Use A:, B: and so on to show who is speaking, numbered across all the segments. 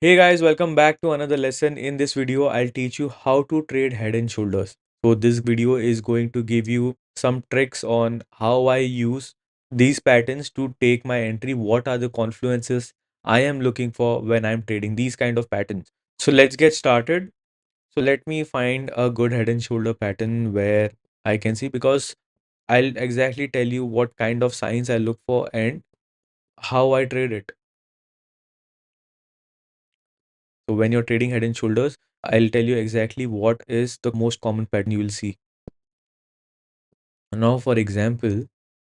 A: Hey guys, welcome back to another lesson. In this video, I'll teach you how to trade head and shoulders. So this video is going to give you some tricks on how I use these patterns to take my entry. What are the confluences I am looking for when I'm trading these kind of patterns? So let's get started. So let me find a good head and shoulder pattern where I can see, because I'll exactly tell you what kind of signs I look for and how I trade it. So when you're trading head and shoulders, I'll tell you exactly what is the most common pattern you will see. Now, for example,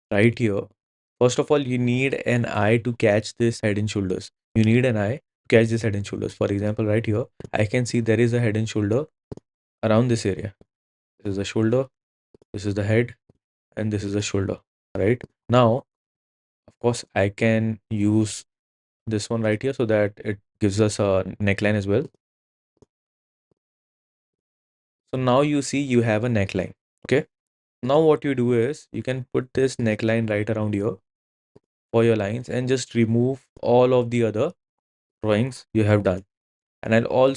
A: right here, first of all, you need an eye to catch this head and shoulders. You need an eye to catch this head and shoulders. For example, right here, I can see there is a head and shoulder around this area. This is the shoulder, this is the head, and this is the shoulder, right? Now, of course, I can use this one right here so that it gives us a neckline as well. So now you see you have a neckline. Okay. Now what you do is you can put this neckline right around here for your lines and just remove all of the other drawings you have done. And I'll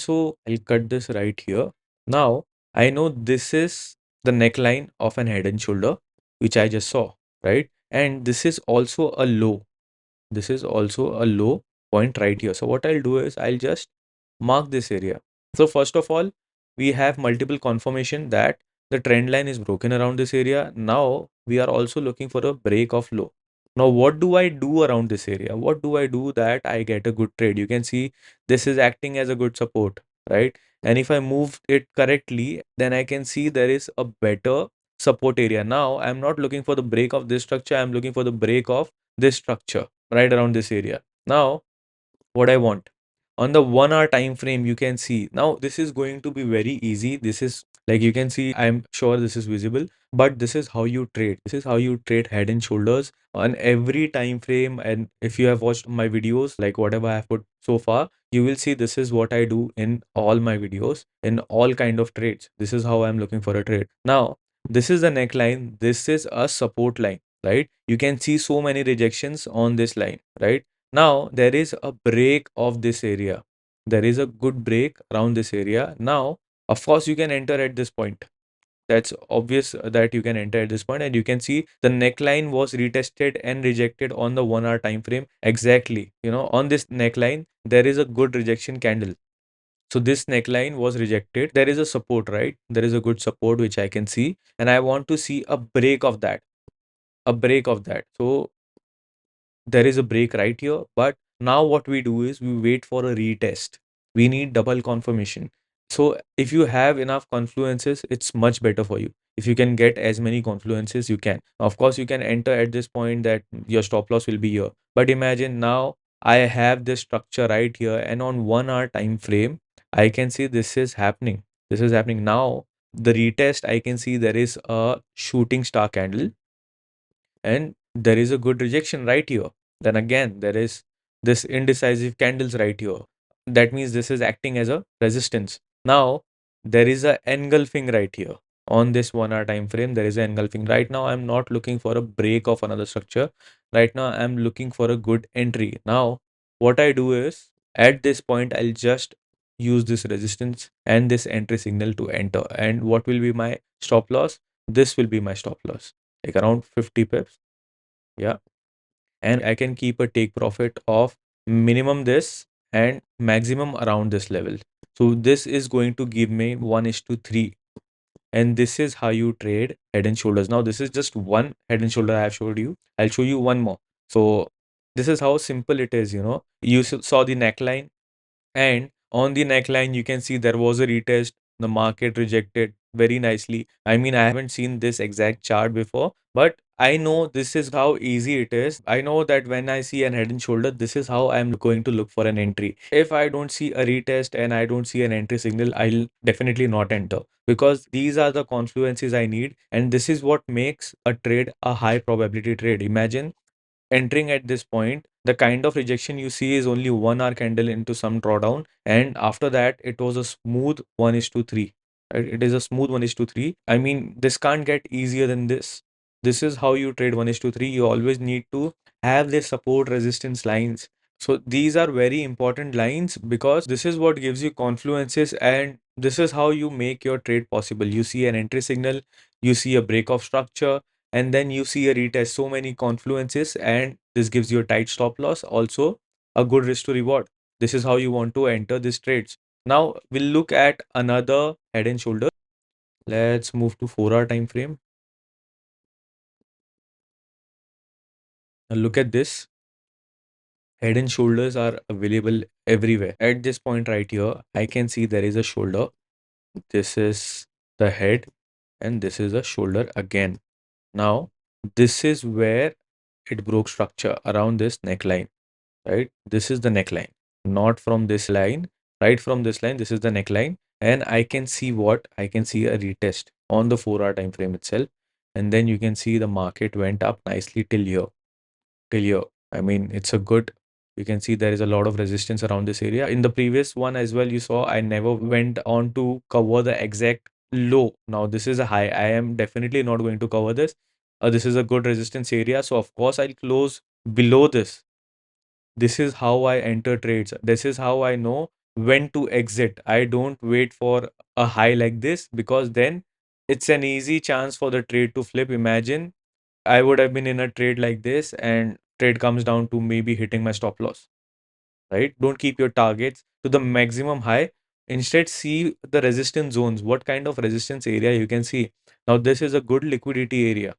A: cut this right here. Now I know this is the neckline of an head and shoulder, which I just saw, right? And this is also a low. This is also a low point right here. So what I'll do is I'll just mark this area. So first of all, we have multiple confirmation that the trend line is broken around this area. Now we are also looking for a break of low. Now what do I do around this area? What do I do that I get a good trade? You can see this is acting as a good support, right? And if I move it correctly, then I can see there is a better support area. Now I'm not looking for the break of this structure. I'm looking for the break of this structure right around this area. Now what I want. On the 1 hour time frame, you can see now this is going to be very easy. This is like you can see, I'm sure this is visible, but this is how you trade. This is how you trade head and shoulders on every time frame. And if you have watched my videos, like whatever I have put so far, you will see this is what I do in all my videos in all kind of trades. This is how I'm looking for a trade. Now, this is the neckline. This is a support line, right? You can see so many rejections on this line, right? Now there is a break of this area. There is a good break around this area. Now, of course, you can enter at this point. That's obvious that you can enter at this point, and you can see the neckline was retested and rejected on the 1 hour time frame. Exactly. On this neckline, there is a good rejection candle. So this neckline was rejected. There is a support, right? There is a good support which I can see, and I want to see a break of that. A break of that. So there is a break right here, but now what we do is we wait for a retest. We need double confirmation. So if you have enough confluences, it's much better for you. If you can get as many confluences you can, of course you can enter at this point that your stop loss will be here. But imagine now I have this structure right here, and on 1 hour time frame I can see this is happening. This is happening now. The retest, I can see there is a shooting star candle, and there is a good rejection right here. Then again, there is this indecisive candles right here. That means this is acting as a resistance. Now there is a engulfing right here. On this 1 hour time frame, there is an engulfing. Right now I'm not looking for a break of another structure. Right now I'm looking for a good entry. Now what I do is, at this point, I'll just use this resistance and this entry signal to enter. And what will be my stop loss? This will be my stop loss, like around 50 pips. Yeah. And I can keep a take profit of minimum this and maximum around this level. So this is going to give me 1:3. And this is how you trade head and shoulders. Now, this is just one head and shoulder I have showed you. I'll show you one more. So this is how simple it is. You saw the neckline, and on the neckline, you can see there was a retest. The market rejected very nicely. I mean, I haven't seen this exact chart before, but I know this is how easy it is. I know that when I see an head and shoulder, this is how I'm going to look for an entry. If I don't see a retest and I don't see an entry signal, I'll definitely not enter, because these are the confluences I need. And this is what makes a trade a high probability trade. Imagine entering at this point, the kind of rejection you see is only 1 hour candle into some drawdown, and after that it was a smooth 1:3. Right? It is a smooth 1:3. I mean, this can't get easier than this. This is how you trade 1:3. You always need to have this support resistance lines. So these are very important lines because this is what gives you confluences and this is how you make your trade possible. You see an entry signal, you see a break of structure, and then you see a retest. So many confluences, and this gives you a tight stop loss. Also, a good risk to reward. This is how you want to enter these trades. Now we'll look at another head and shoulder. Let's move to 4-hour time frame. Now look at this. Head and shoulders are available everywhere. At this point right here, I can see there is a shoulder. This is the head and this is a shoulder again. Now, this is where it broke structure around this neckline, right? This is the neckline, not from this line, right from this line. This is the neckline, and I can see what I can see a retest on the 4-hour time frame itself, and then you can see the market went up nicely till here. I mean, it's a good. You can see there is a lot of resistance around this area. In the previous one as well, you saw I never went on to cover the exact low. Now this is a high. I am definitely not going to cover this. This is a good resistance area. So of course I'll close below this. This is how I enter trades. This is how I know when to exit. I don't wait for a high like this because then it's an easy chance for the trade to flip. Imagine I would have been in a trade like this and trade comes down to maybe hitting my stop loss, right? Don't keep your targets to the maximum high. Instead, see the resistance zones, what kind of resistance area you can see. Now, this is a good liquidity area.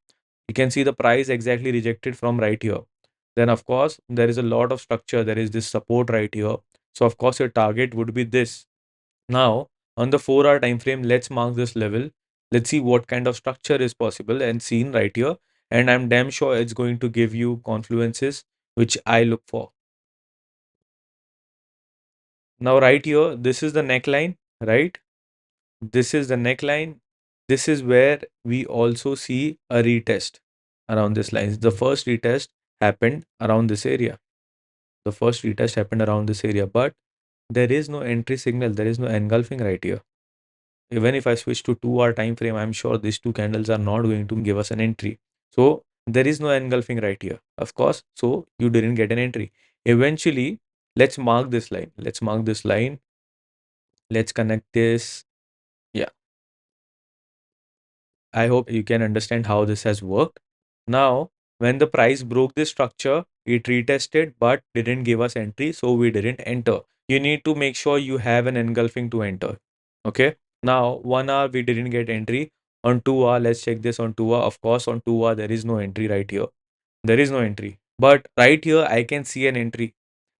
A: You can see the price exactly rejected from right here. Then, of course, there is a lot of structure. There is this support right here. So, of course, your target would be this. Now, on the 4-hour time frame, let's mark this level. Let's see what kind of structure is possible and seen right here. And I'm damn sure it's going to give you confluences which I look for. Now, right here, this is the neckline, right? This is the neckline. This is where we also see a retest around this line. The first retest happened around this area. The first retest happened around this area, but there is no entry signal. There is no engulfing right here. Even if I switch to 2-hour time frame, I'm sure these two candles are not going to give us an entry. So there is no engulfing right here, of course. So you didn't get an entry. Eventually, let's mark this line. Let's mark this line. Let's connect this. Yeah, I hope you can understand how this has worked. Now, when the price broke this structure, it retested but didn't give us entry, so we didn't enter. You need to make sure you have an engulfing to enter. Okay. Now, 1 hour we didn't get entry. On 2 hour, let's check this on 2 hour. Of course, on 2 hour, there is no entry right here. There is no entry. But right here, I can see an entry.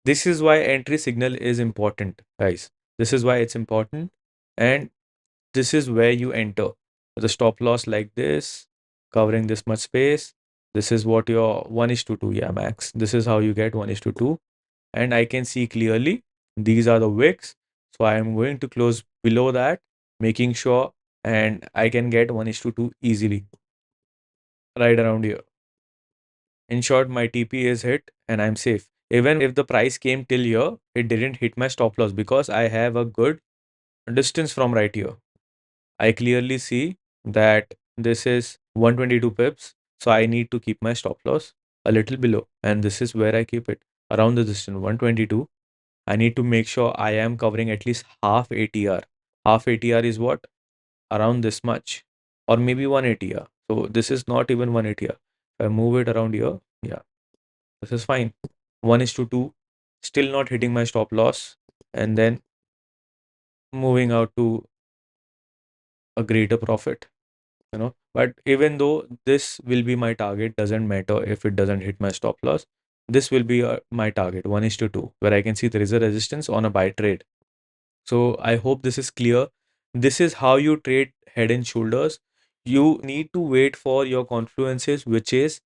A: This is why entry signal is important, guys. This is why it's important. And this is where you enter the stop loss like this, covering this much space. This is what your 1 is to 2, yeah, max. This is how you get 1 is to 2. And I can see clearly these are the wicks. So I am going to close below that, making sure, and I can get 1 is to 2 easily right around here. In short, my TP is hit and I'm safe. Even if the price came till here, it didn't hit my stop loss because I have a good distance from right here. I clearly see that this is 122 pips. So I need to keep my stop loss a little below. And this is where I keep it around the distance 122. I need to make sure I am covering at least half ATR. Half ATR is what? Around this much or maybe 1 ATR. So this is not even 1 ATR. If I move it around here, yeah, this is fine. 1 is to 2, still not hitting my stop loss. And then moving out to a greater profit. But even though this will be my target, doesn't matter if it doesn't hit my stop loss. This will be my target 1 is to 2, where I can see there is a resistance on a buy trade. So I hope this is clear. This is how you trade head and shoulders. You need to wait for your confluences, which is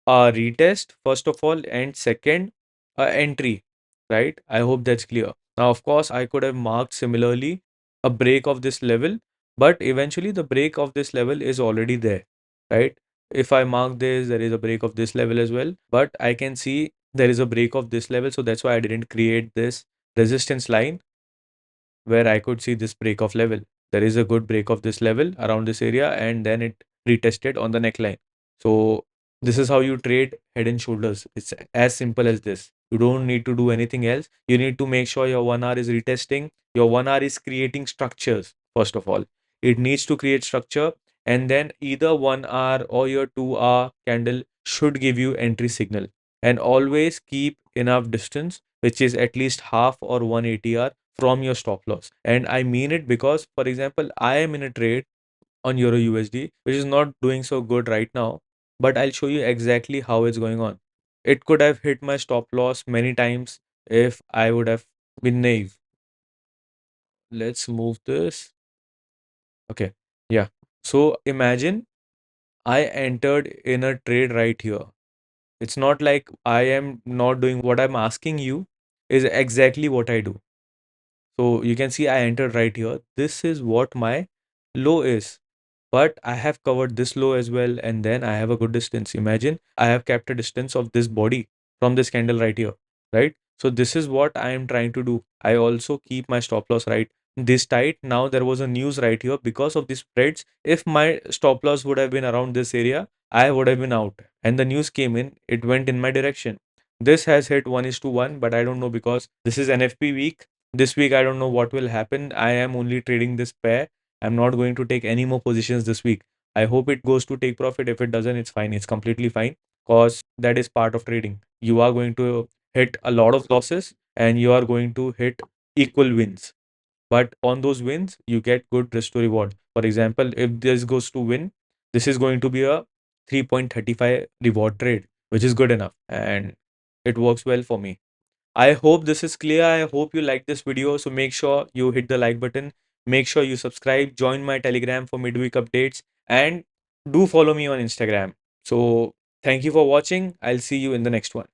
A: a retest first of all, and second, entry, right? I hope that's clear. Now, of course, I could have marked similarly a break of this level, but eventually the break of this level is already there, right? If I mark this, there is a break of this level as well, but I can see there is a break of this level, so that's why I didn't create this resistance line where I could see this break of level. There is a good break of this level around this area, and then it retested on the neckline. So this is how you trade head and shoulders. It's as simple as this. You don't need to do anything else. You need to make sure your 1 hour is retesting. Your 1 hour is creating structures, first of all. It needs to create structure, and then either 1 hour or your 2 hour candle should give you entry signal. And always keep enough distance, which is at least half or 1 ATR from your stop loss. And I mean it because, for example, I am in a trade on Euro USD, which is not doing so good right now, but I'll show you exactly how it's going on. It could have hit my stop loss many times if I would have been naive. Let's move this. Okay. Yeah. So imagine I entered in a trade right here. It's not like I am not doing what I'm asking you, is exactly what I do. So you can see I entered right here. This is what my low is. But I have covered this low as well, and then I have a good distance. Imagine I have kept a distance of this body from this candle right here, right? So this is what I am trying to do. I also keep my stop loss right this tight. Now there was a news right here because of these spreads. If my stop loss would have been around this area, I would have been out. And the news came in, it went in my direction. This has hit 1 is to 1, but I don't know because this is NFP week. This week, I don't know what will happen. I am only trading this pair. I'm not going to take any more positions this week. I hope it goes to take profit. If it doesn't, it's fine. It's completely fine because that is part of trading. You are going to hit a lot of losses and you are going to hit equal wins. But on those wins, you get good risk to reward. For example, if this goes to win, this is going to be a 3.35 reward trade, which is good enough and it works well for me. I hope this is clear. I hope you like this video. So make sure you hit the like button. Make sure you subscribe, join my Telegram for midweek updates, and do follow me on Instagram. So thank you for watching. I'll see you in the next one.